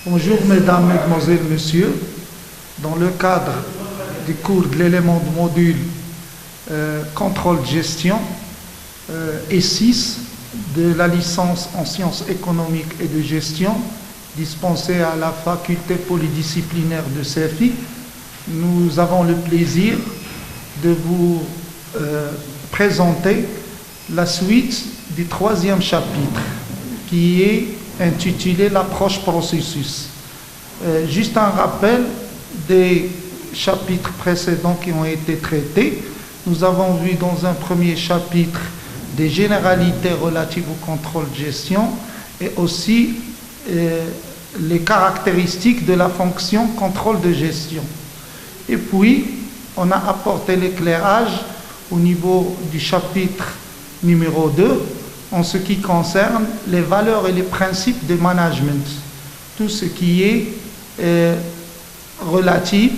Bonjour mesdames, mesdemoiselles, messieurs. Dans le cadre du cours de l'élément de module contrôle de gestion E6 de la licence en sciences économiques et de gestion dispensée à la faculté polydisciplinaire de CFI, nous avons le plaisir de vous présenter la suite du troisième chapitre qui est intitulé l'approche processus. Juste un rappel des chapitres précédents qui ont été traités. Nous avons vu dans un premier chapitre des généralités relatives au contrôle de gestion et aussi les caractéristiques de la fonction contrôle de gestion. Et puis, on a apporté l'éclairage au niveau du chapitre numéro 2 en ce qui concerne les valeurs et les principes de management, tout ce qui est relatif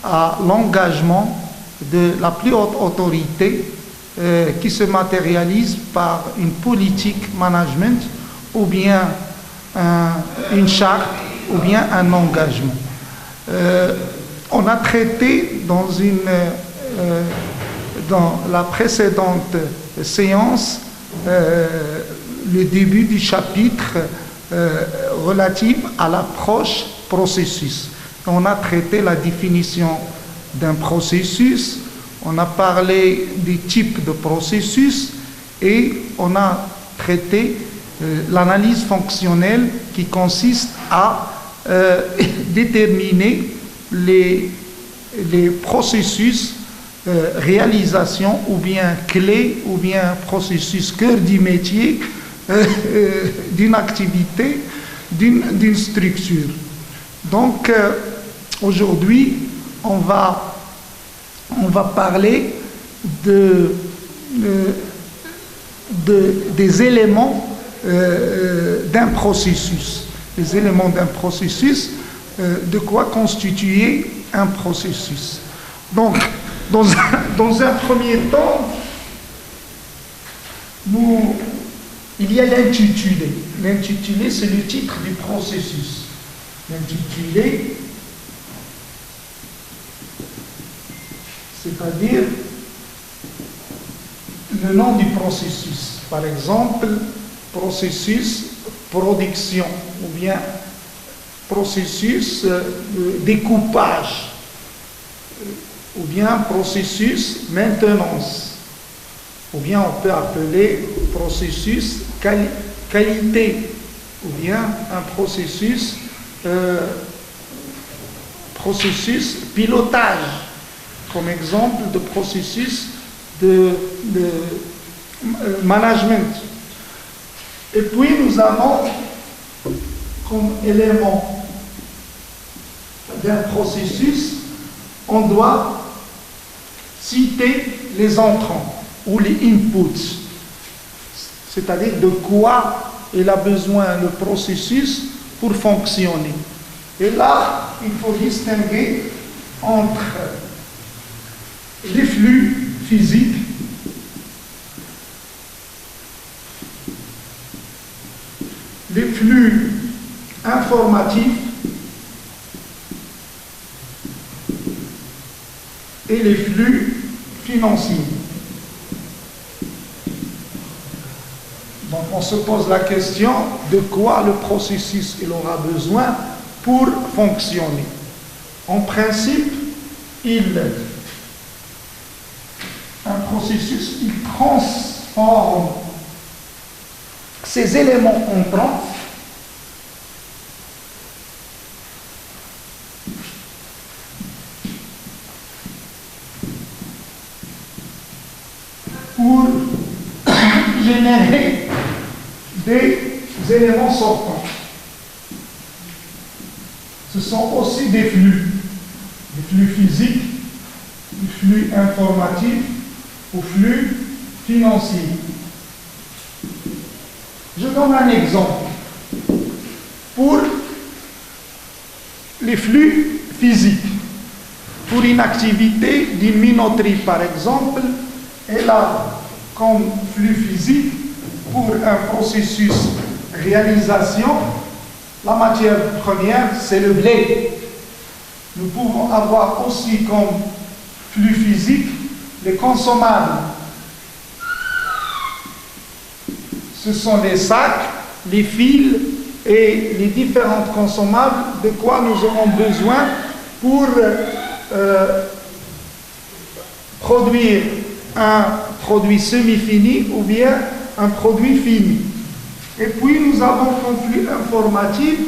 à l'engagement de la plus haute autorité qui se matérialise par une politique management ou bien une charte ou bien un engagement. On a traité dans la précédente séance le début du chapitre relatif à l'approche processus. On a traité la définition d'un processus, on a parlé des types de processus et on a traité l'analyse fonctionnelle qui consiste à déterminer les processus réalisation ou bien clé ou bien processus cœur du métier d'une activité, d'une structure. Donc aujourd'hui on va parler des éléments d'un processus. Les éléments d'un processus, de quoi constituer un processus. Donc dans un premier temps, il y a l'intitulé. L'intitulé, c'est le titre du processus. L'intitulé, c'est-à-dire le nom du processus. Par exemple, processus production ou bien processus découpage ou bien processus maintenance, ou bien on peut appeler processus qualité, ou bien un processus pilotage, comme exemple de processus de management. Et puis nous avons comme élément d'un processus, on doit citer les entrants ou les inputs, c'est-à-dire de quoi il a besoin le processus pour fonctionner. Et là, il faut distinguer entre les flux physiques, les flux informatifs et les flux financiers. Donc on se pose la question de quoi le processus il aura besoin pour fonctionner. En principe, un processus, il transforme ces éléments entrants pour générer des éléments sortants. Ce sont aussi des flux physiques, des flux informatifs ou flux financiers. Je donne un exemple. Pour les flux physiques, pour une activité d'une minoterie par exemple, elle a comme flux physique pour un processus réalisation La matière première, c'est le blé. Nous pouvons avoir aussi comme flux physique les consommables. Ce sont les sacs, les fils et les différentes consommables de quoi nous aurons besoin pour produire un produit semi-fini ou bien un produit fini. Et puis nous avons comme flux informatif,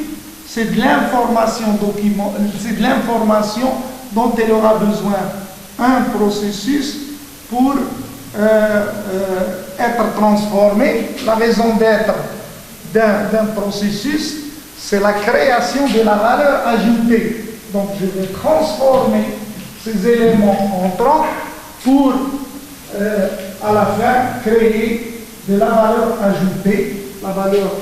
c'est de l'information c'est de l'information dont elle aura besoin un processus pour être transformé. La raison d'être d'un processus, c'est la création de la valeur ajoutée. Donc je vais transformer ces éléments entrants pour à la fin créer de la valeur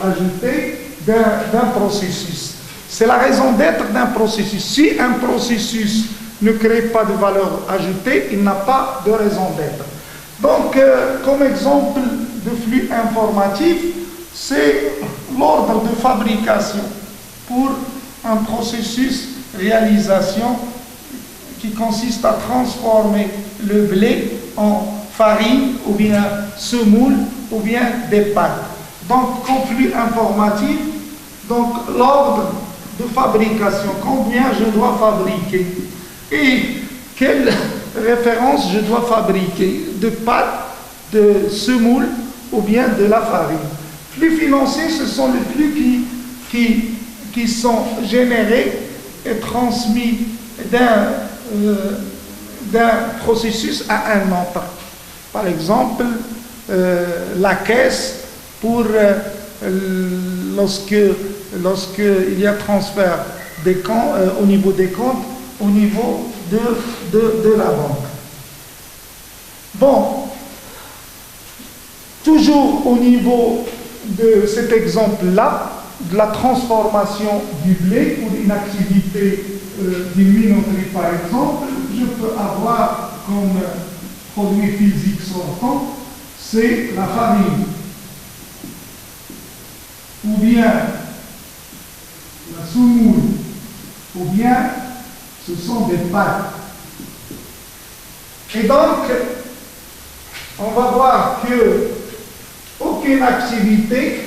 ajoutée d'un processus. C'est la raison d'être d'un processus. Si un processus ne crée pas de valeur ajoutée, il n'a pas de raison d'être. Donc, comme exemple de flux informatif, c'est l'ordre de fabrication pour un processus réalisation qui consiste à transformer le blé en farine ou bien semoule ou bien des pâtes. Donc, comme flux informatif, donc l'ordre de fabrication, combien je dois fabriquer et quelle référence je dois fabriquer de pâtes, de semoule ou bien de la farine. Flux financiers, ce sont les flux qui sont générés et transmis d'un processus à un autre. Par exemple, la caisse pour lorsque il y a transfert des comptes, au niveau des comptes, au niveau de la banque. Bon, toujours au niveau de cet exemple-là, de la transformation du blé pour une activité d'une minoterie par exemple, je peux avoir comme produit physique sortant, c'est la farine, ou bien la semoule, ou bien ce sont des pâtes. Et donc, on va voir que aucune activité,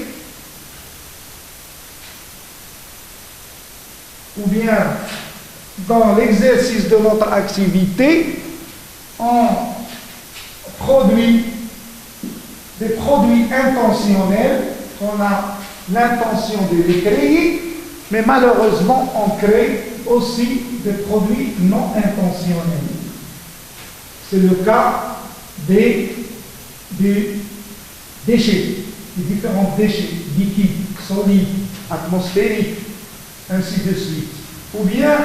ou bien dans l'exercice de notre activité, on produit des produits intentionnels qu'on a l'intention de les créer, mais malheureusement on crée aussi des produits non intentionnels. C'est le cas des déchets, des différents déchets liquides, solides, atmosphériques, ainsi de suite. Ou bien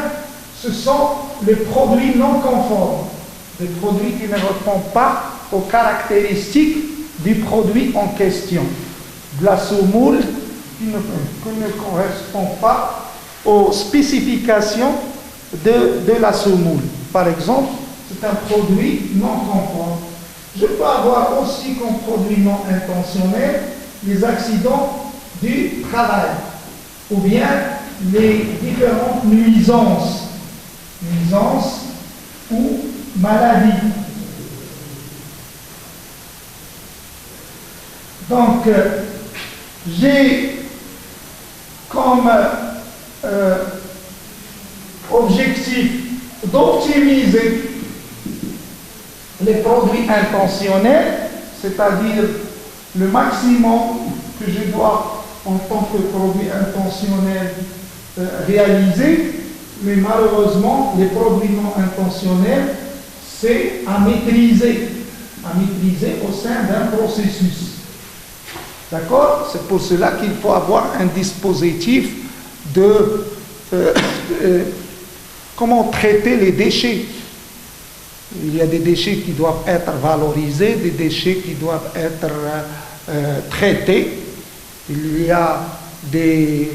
ce sont les produits non conformes, des produits qui ne répondent pas aux caractéristiques du produit en question. De la semoule qui ne correspond pas aux spécifications de la semoule. Par exemple, c'est un produit non conforme. Je peux avoir aussi comme produit non intentionnel les accidents du travail ou bien les différentes nuisances ou maladies. Donc, j'ai comme objectif d'optimiser les produits intentionnels, c'est-à-dire le maximum que je dois en tant que produit intentionnel réaliser, mais malheureusement les produits non intentionnels, c'est à maîtriser au sein d'un processus. D'accord? C'est pour cela qu'il faut avoir un dispositif de comment traiter les déchets. Il y a des déchets qui doivent être valorisés, des déchets qui doivent être traités. Il y a des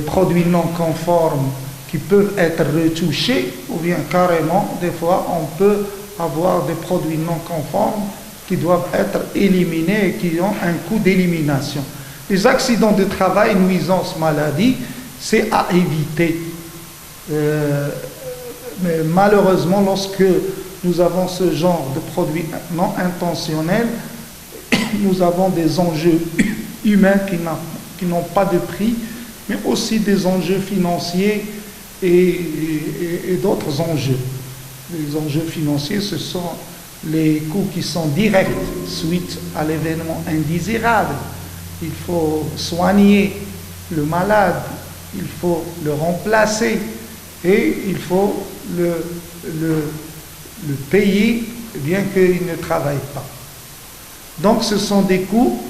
produits non conformes qui peuvent être retouchés, ou bien carrément, des fois, on peut avoir des produits non conformes qui doivent être éliminés et qui ont un coût d'élimination. Les accidents de travail, nuisances, maladies, c'est à éviter. Mais malheureusement, lorsque nous avons ce genre de produits non intentionnels, nous avons des enjeux humains qui n'ont pas de prix, mais aussi des enjeux financiers et d'autres enjeux. Les enjeux financiers, ce sont les coûts qui sont directs suite à l'événement indésirable. Il faut soigner le malade, il faut le remplacer et il faut le payer bien qu'il ne travaille pas. Donc ce sont des coûts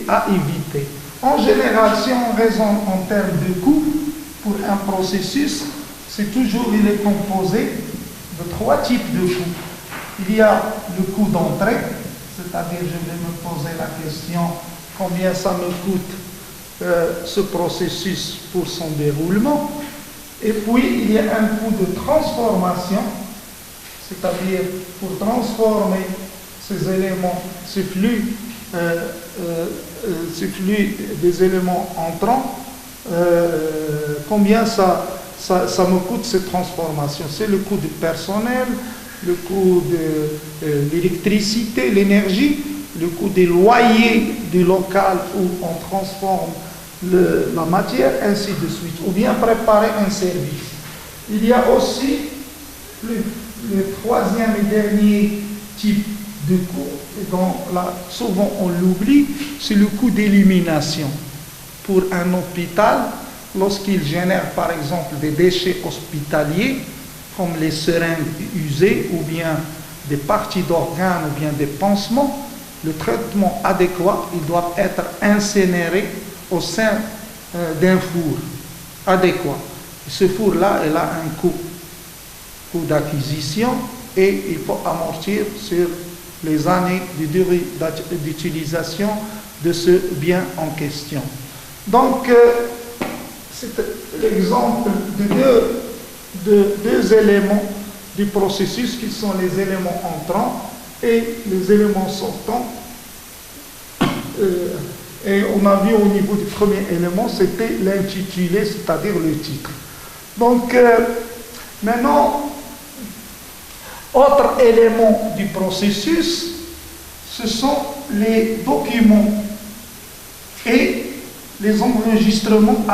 à éviter. En général, si on raisonne en termes de coûts pour un processus, il est composé de 3 types de coûts. Il y a le coût d'entrée, c'est-à-dire je vais me poser la question combien ça me coûte ce processus pour son déroulement. Et puis il y a un coût de transformation, c'est-à-dire pour transformer ces éléments, ce flux des éléments entrants, combien ça me coûte cette transformation. C'est le coût du personnel, le coût de l'électricité, l'énergie, le coût des loyers du local où on transforme la matière, ainsi de suite, ou bien préparer un service. Il y a aussi le troisième et dernier type de coût, dont là, souvent on l'oublie, c'est le coût d'élimination. Pour un hôpital, lorsqu'il génère par exemple des déchets hospitaliers, comme les seringues usées, ou bien des parties d'organes, ou bien des pansements, le traitement adéquat, il doit être incinéré au sein d'un four adéquat. Ce four-là, il a un coût d'acquisition, et il faut amortir sur les années de durée d'utilisation de ce bien en question. Donc, c'est l'exemple de deux éléments du processus qui sont les éléments entrants et les éléments sortants. Et on a vu au niveau du premier élément, c'était l'intitulé, c'est-à-dire le titre. Donc, maintenant, autre élément du processus, ce sont les documents et les enregistrements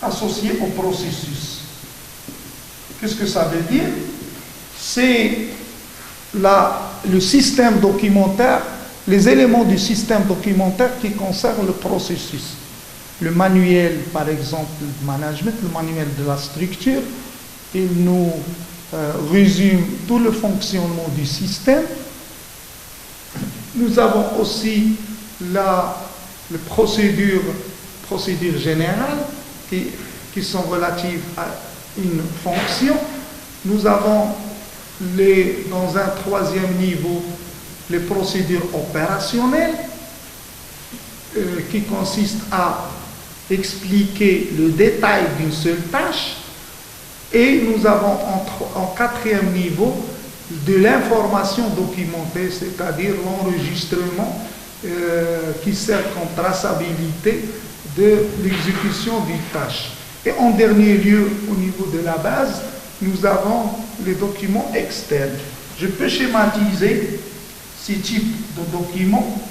associés au processus. Qu'est-ce que ça veut dire? C'est le système documentaire, les éléments du système documentaire qui concernent le processus. Le manuel, par exemple, de management, le manuel de la structure, il nous résume tout le fonctionnement du système. Nous avons aussi les procédures générales qui sont relatives à une fonction. Nous avons dans un troisième niveau les procédures opérationnelles qui consistent à expliquer le détail d'une seule tâche. Et nous avons en quatrième niveau de l'information documentée, c'est-à-dire l'enregistrement qui sert comme traçabilité de l'exécution d'une tâche. Et en dernier lieu, au niveau de la base, nous avons les documents externes. Je peux schématiser ces types de documents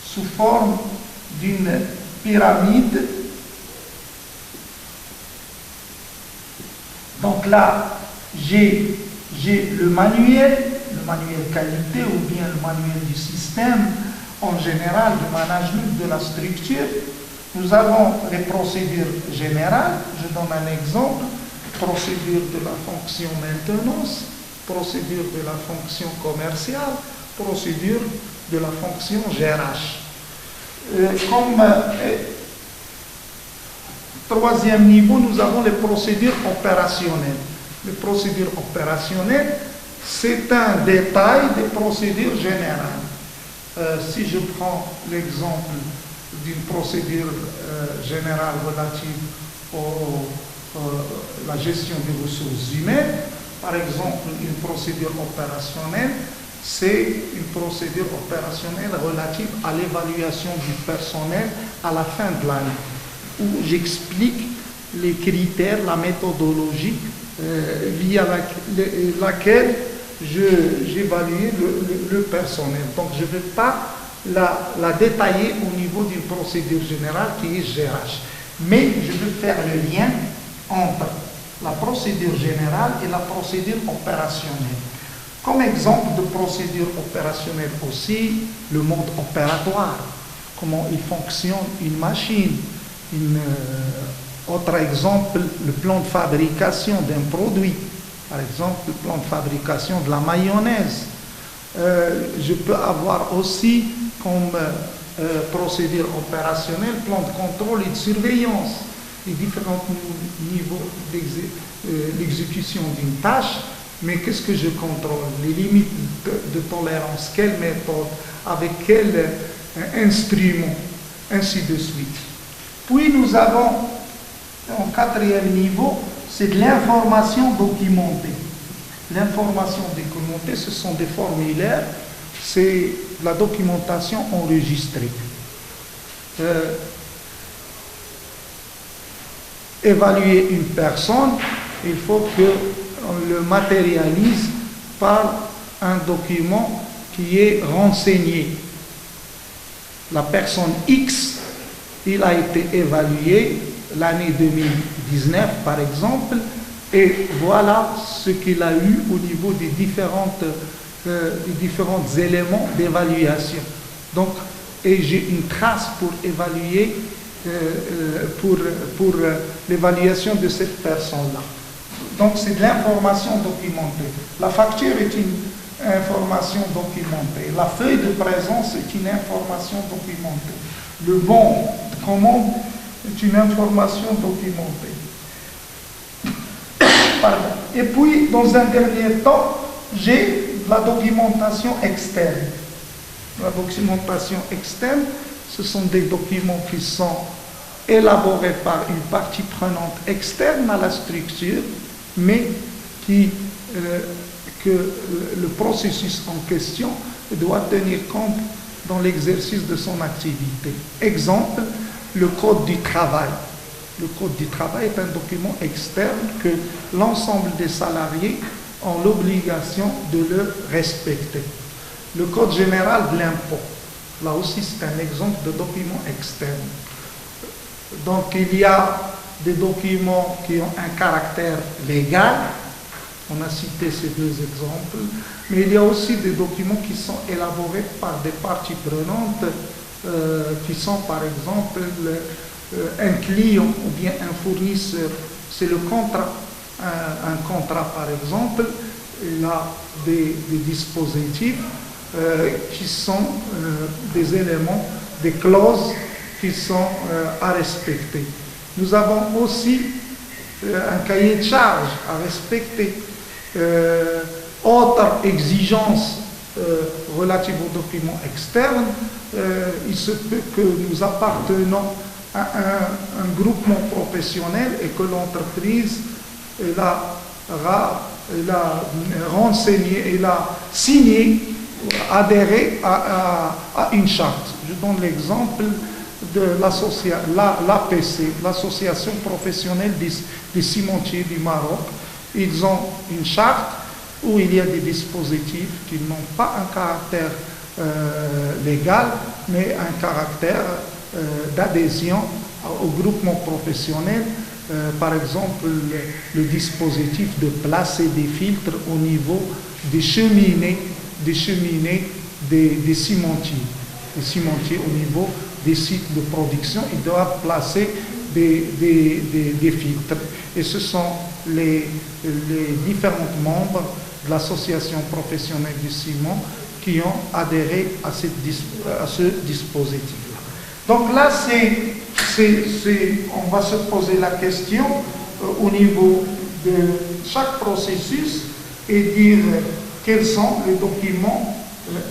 sous forme d'une pyramide. Donc là, j'ai le manuel qualité ou bien le manuel du système en général de management de la structure. Nous avons les procédures générales. Je donne un exemple. Procédure de la fonction maintenance, procédure de la fonction commerciale, procédure de la fonction GRH. Troisième niveau, nous avons les procédures opérationnelles. Les procédures opérationnelles, c'est un détail des procédures générales. Si je prends l'exemple d'une procédure générale relative à la gestion des ressources humaines, par exemple, une procédure opérationnelle, c'est une procédure opérationnelle relative à l'évaluation du personnel à la fin de l'année. où j'explique les critères, la méthodologie via laquelle j'évalue le personnel. Donc je ne vais pas la détailler au niveau d'une procédure générale qui est GRH. Mais je veux faire le lien entre la procédure générale et la procédure opérationnelle. Comme exemple de procédure opérationnelle aussi, le mode opératoire, comment il fonctionne une machine. Autre exemple, le plan de fabrication d'un produit. Par exemple, le plan de fabrication de la mayonnaise. Je peux avoir aussi comme procédure opérationnelle plan de contrôle et de surveillance, les différents niveaux d'exécution d'une tâche. Mais qu'est-ce que je contrôle? Les limites de tolérance, quelle méthode, avec quel instrument, ainsi de suite. Puis nous avons, en quatrième niveau, c'est de l'information documentée. L'information documentée, ce sont des formulaires, c'est de la documentation enregistrée. Évaluer une personne, il faut qu'on le matérialise par un document qui est renseigné. La personne X, il a été évalué l'année 2019 par exemple, et voilà ce qu'il a eu au niveau des différents éléments d'évaluation. Donc, et j'ai une trace pour évaluer, pour l'évaluation de cette personne-là. Donc, c'est de l'information documentée. La facture est une information documentée. La feuille de présence est une information documentée. Le bon de commande est une information documentée. Pardon. Et puis, dans un dernier temps, j'ai la documentation externe. La documentation externe, ce sont des documents qui sont élaborés par une partie prenante externe à la structure, mais que le processus en question doit tenir compte dans l'exercice de son activité. Exemple, le code du travail. Le code du travail est un document externe que l'ensemble des salariés ont l'obligation de le respecter. Le code général de l'impôt, là aussi c'est un exemple de document externe. Donc il y a des documents qui ont un caractère légal, on a cité ces deux exemples, mais il y a aussi des documents qui sont élaborés par des parties prenantes, qui sont par exemple un client ou bien un fournisseur. C'est le contrat, un contrat par exemple, il y a des dispositifs qui sont des éléments, des clauses qui sont à respecter. Nous avons aussi un cahier de charges à respecter. Autre exigence relative aux documents externes, il se peut que nous appartenons à un groupement professionnel et que l'entreprise a renseigné, elle a signé, adhéré à une charte. Je donne l'exemple de l'APC, l'Association professionnelle des cimentiers du Maroc. Ils ont une charte où il y a des dispositifs qui n'ont pas un caractère légal, mais un caractère d'adhésion au groupement professionnel. Par exemple, le dispositif de placer des filtres au niveau des cheminées des cimentiers. Les cimentiers au niveau des sites de production, ils doivent placer des filtres. Et ce sont les différents membres de l'association professionnelle du ciment qui ont adhéré à ce dispositif-là. Donc là, on va se poser la question au niveau de chaque processus et dire quels sont les documents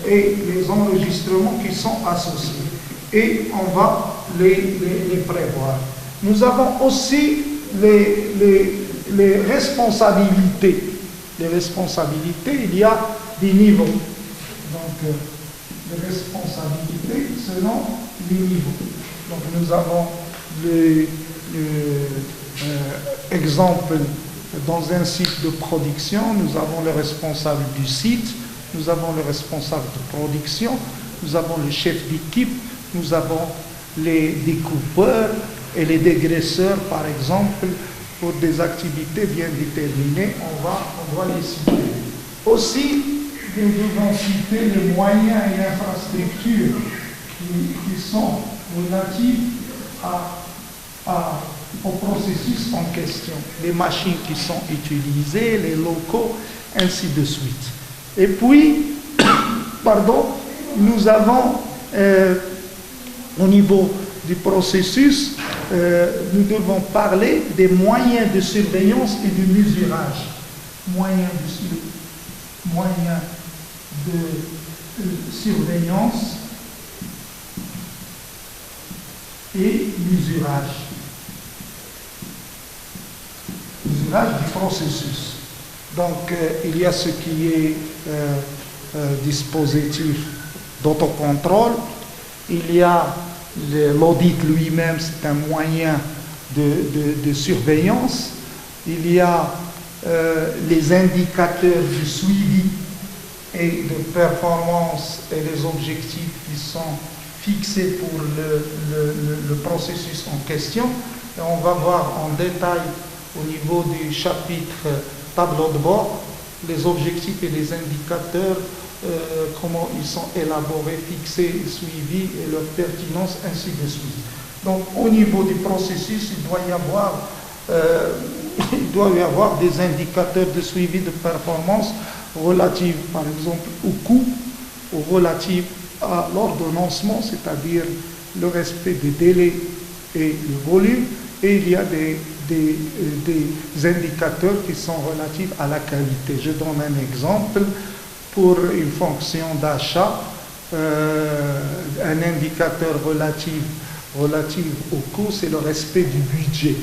et les enregistrements qui sont associés. Et on va les prévoir. Nous avons aussi les responsabilités. Les responsabilités, il y a des niveaux. Donc, les responsabilités selon les niveaux. Donc, nous avons Exemple, dans un site de production, nous avons le responsable du site, nous avons le responsable de production, nous avons le chef d'équipe, nous avons les découpeurs et les dégraisseurs, par exemple, pour des activités bien déterminées, on doit les citer. Aussi, nous devons citer les moyens et infrastructures qui sont relatifs au processus en question, les machines qui sont utilisées, les locaux, ainsi de suite. Et puis, nous avons, au niveau du processus, nous devons parler des moyens de surveillance et de mesurage. Moyens de surveillance et mesurage. Mesurage du processus. Donc, il y a ce qui est dispositif d'autocontrôle, il y a l'audit lui-même, c'est un moyen de surveillance, il y a les indicateurs de suivi et de performance et les objectifs qui sont fixés pour le processus en question. Et on va voir en détail au niveau du chapitre tableau de bord les objectifs et les indicateurs, comment ils sont élaborés, fixés, suivis et leur pertinence, ainsi de suite. Donc au niveau du processus, il doit y avoir des indicateurs de suivi de performance relatifs par exemple au coût ou relatifs à l'ordonnancement, c'est-à-dire le respect des délais et le volume, et il y a des indicateurs qui sont relatifs à la qualité. Je donne un exemple. Pour une fonction d'achat, un indicateur relatif au coût, c'est le respect du budget.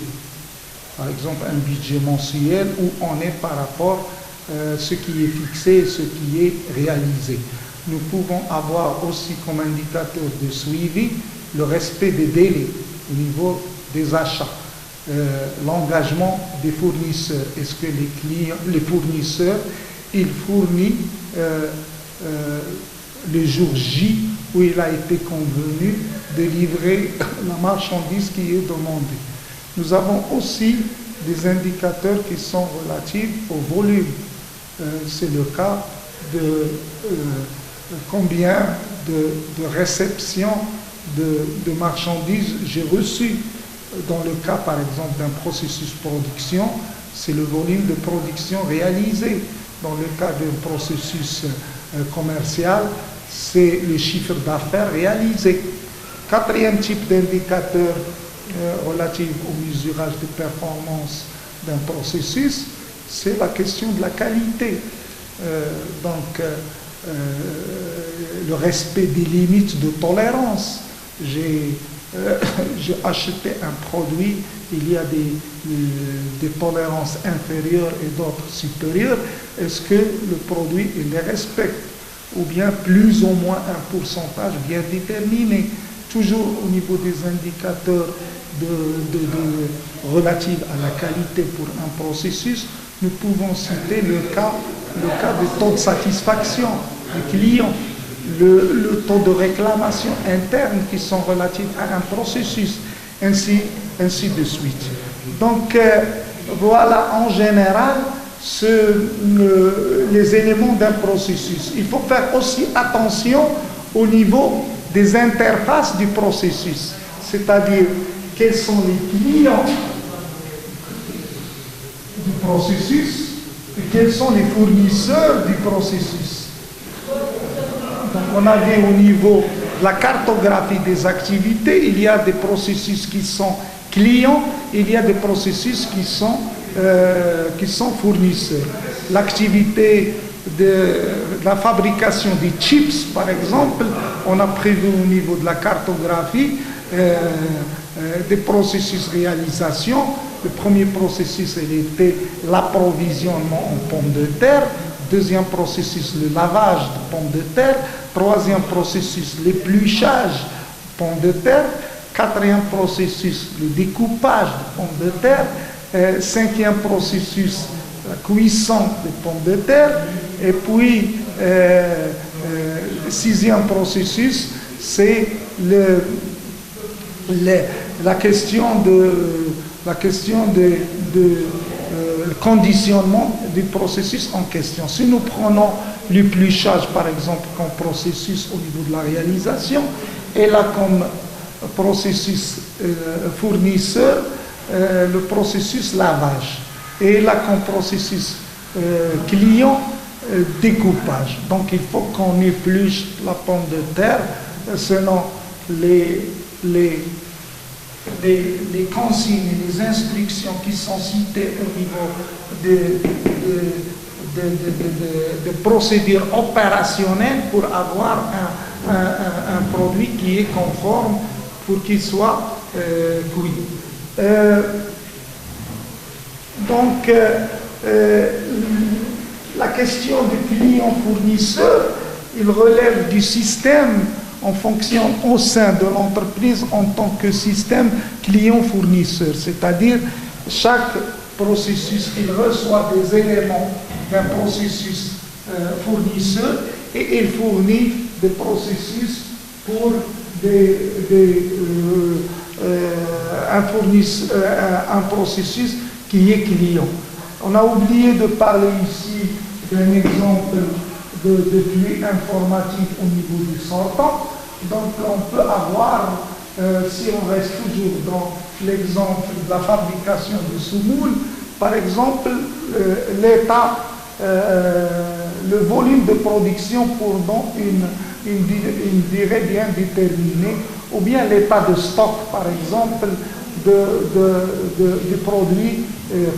Par exemple, un budget mensuel où on est par rapport à ce qui est fixé et ce qui est réalisé. Nous pouvons avoir aussi comme indicateur de suivi le respect des délais au niveau des achats. L'engagement des fournisseurs. Est-ce que les fournisseurs, ils fournissent le jour J où il a été convenu de livrer la marchandise qui est demandée. Nous avons aussi des indicateurs qui sont relatifs au volume. C'est le cas de combien de réceptions de marchandises j'ai reçues. Dans le cas, par exemple, d'un processus production, c'est le volume de production réalisé. Dans le cas d'un processus commercial, c'est le chiffre d'affaires réalisé. Quatrième type d'indicateur relatif au mesurage de performance d'un processus, c'est la question de la qualité. Le respect des limites de tolérance. J'ai acheté un produit, il y a des tolérances inférieures et d'autres supérieures. Est-ce que le produit il les respecte? Ou bien plus ou moins un pourcentage bien déterminé? Toujours au niveau des indicateurs relatifs à la qualité pour un processus, nous pouvons citer le cas du taux de satisfaction du client, le taux de réclamation interne qui sont relatifs à un processus, ainsi de suite. Donc voilà en général les éléments d'un processus. Il faut faire aussi attention au niveau des interfaces du processus, c'est-à-dire quels sont les clients du processus et quels sont les fournisseurs du processus. Donc on a vu au niveau de la cartographie des activités, il y a des processus qui sont clients, il y a des processus qui sont fournisseurs. L'activité de la fabrication des chips, par exemple, on a prévu au niveau de la cartographie des processus de réalisation. Le premier processus, était l'approvisionnement en pommes de terre. Deuxième processus, le lavage de pommes de terre. Troisième processus, l'épluchage de pommes de terre. Quatrième processus, le découpage de pommes de terre. Cinquième processus, la cuisson des pommes de terre. Et puis, sixième processus, c'est la question de conditionnement du processus en question. Si nous prenons l'épluchage, par exemple, comme processus au niveau de la réalisation, et là comme processus fournisseur, le processus lavage, et là comme processus client, découpage. Donc il faut qu'on épluche la pomme de terre selon les consignes, les instructions qui sont citées au niveau de procédures opérationnelles pour avoir un produit qui est conforme pour qu'il soit cuit. Donc, la question du client-fournisseur, il relève du système. On fonctionne au sein de l'entreprise en tant que système client-fournisseur, c'est-à-dire chaque processus, il reçoit des éléments d'un processus fournisseur et il fournit des processus pour un processus qui est client. On a oublié de parler ici d'un exemple de flux informatique au niveau du sortant. Donc on peut avoir, si on reste toujours dans l'exemple de la fabrication de semoule, par exemple, l'État, le volume de production pendant une durée bien déterminée, ou bien l'état de stock, par exemple, du produit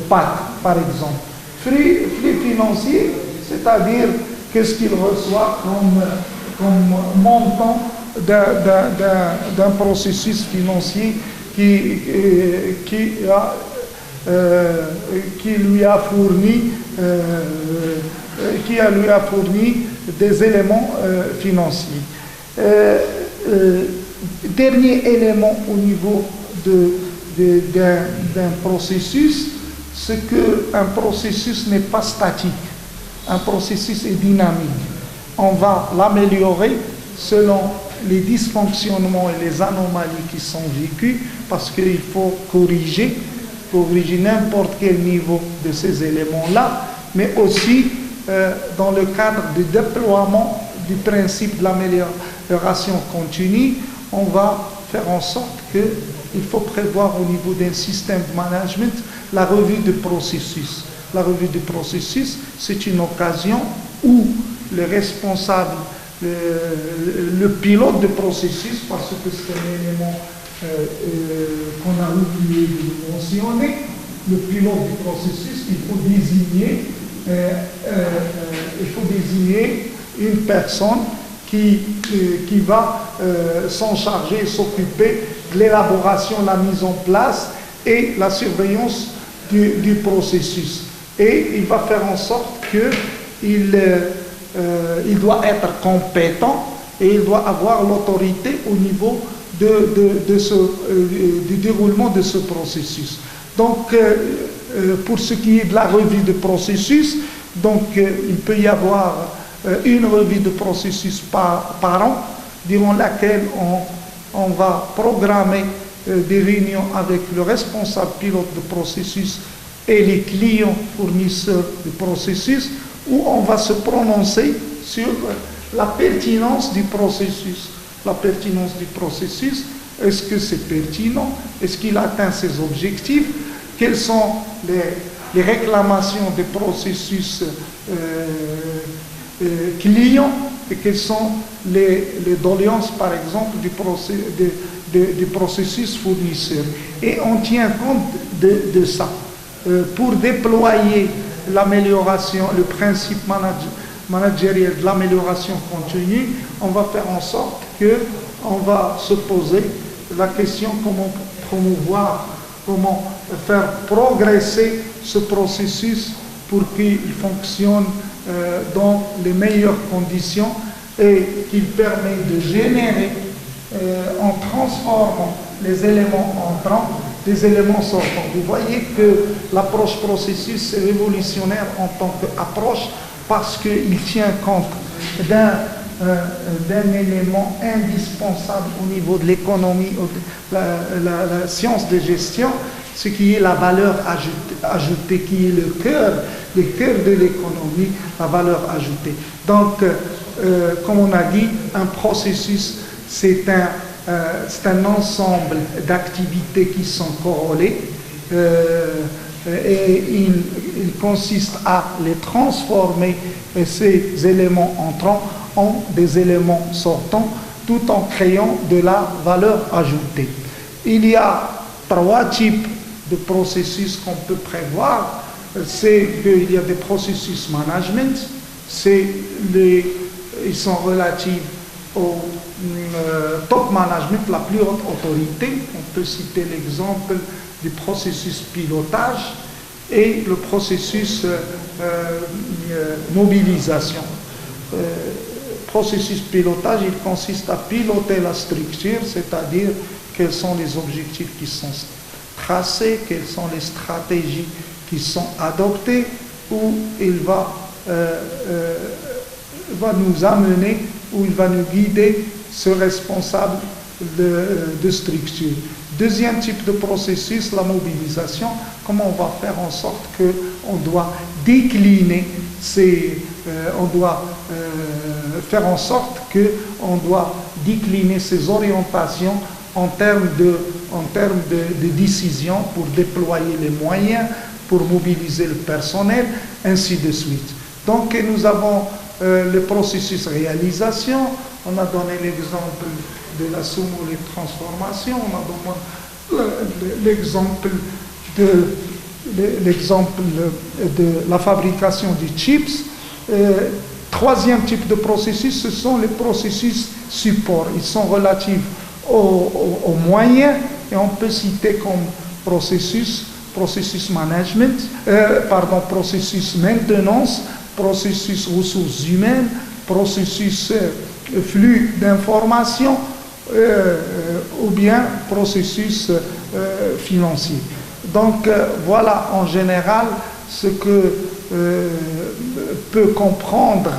PAC, par exemple. Flux financier, c'est-à-dire qu'est-ce qu'il reçoit comme montant d'un processus financier qui lui a fourni des éléments financiers. Dernier élément au niveau d'un processus, c'est qu'un processus n'est pas statique. Un processus est dynamique. On va l'améliorer selon les dysfonctionnements et les anomalies qui sont vécues, parce qu'il faut corriger n'importe quel niveau de ces éléments-là, mais aussi dans le cadre du déploiement du principe de l'amélioration continue, on va faire en sorte qu'il faut prévoir au niveau d'un système de management la revue du processus. La revue du processus, c'est une occasion où le responsable, le pilote du processus, parce que c'est un élément qu'on a oublié de mentionner, le pilote du processus, il faut désigner une personne qui va s'en charger et s'occuper de l'élaboration, la mise en place et la surveillance du processus. Et il va faire en sorte qu'il doit être compétent et il doit avoir l'autorité au niveau du déroulement de ce processus. Donc, pour ce qui est de la revue de processus, donc, il peut y avoir une revue de processus par an, durant laquelle on va programmer des réunions avec le responsable pilote de processus et les clients fournisseurs du processus, où on va se prononcer sur la pertinence du processus. La pertinence du processus, est-ce que c'est pertinent? Est-ce qu'il atteint ses objectifs? Quelles sont les réclamations des processus clients et quelles sont les doléances, par exemple, du processus fournisseur. Et on tient compte de ça. Pour déployer l'amélioration, le principe managériel de l'amélioration continue, on va faire en sorte qu'on va se poser la question comment promouvoir, comment faire progresser ce processus pour qu'il fonctionne dans les meilleures conditions et qu'il permet de générer en transformant les éléments entrants des éléments sortants. Vous voyez que l'approche processus est révolutionnaire en tant qu'approche parce qu'il tient compte d'un élément indispensable au niveau de l'économie, la science de gestion, ce qui est la valeur ajoutée, qui est le cœur de l'économie, la valeur ajoutée. Donc, comme on a dit, un processus, c'est un ensemble d'activités qui sont corrélées et il consiste à les transformer, ces éléments entrants, en des éléments sortants, tout en créant de la valeur ajoutée. Il y a 3 types de processus qu'on peut prévoir. C'est qu'il y a des processus management, ils sont relatifs au top management, la plus haute autorité. On peut citer l'exemple du processus pilotage et le processus mobilisation. Processus pilotage, il consiste à piloter la structure, c'est-à-dire quels sont les objectifs qui sont tracés, quelles sont les stratégies qui sont adoptées, où il va nous amener, où il va nous guider, ce responsable de structure. Deuxième type de processus, la mobilisation. Comment on va faire en sorte qu'on doit décliner ces orientations en termes de décision pour déployer les moyens, pour mobiliser le personnel, ainsi de suite. Donc nous avons le processus réalisation, on a donné l'exemple de la sumo les transformations, on a donné l'exemple de la fabrication des chips. Troisième type de processus, ce sont les processus support. Ils sont relatifs aux moyens et on peut citer comme processus management, processus maintenance, processus ressources humaines, processus flux d'informations ou bien processus financier. Donc voilà en général ce que peut comprendre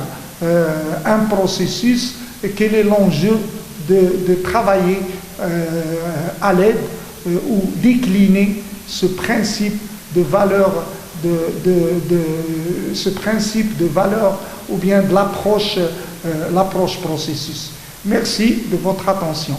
un processus et quel est l'enjeu de travailler à l'aide ou décliner ce principe de valeur ou bien de l'approche processus. Merci de votre attention.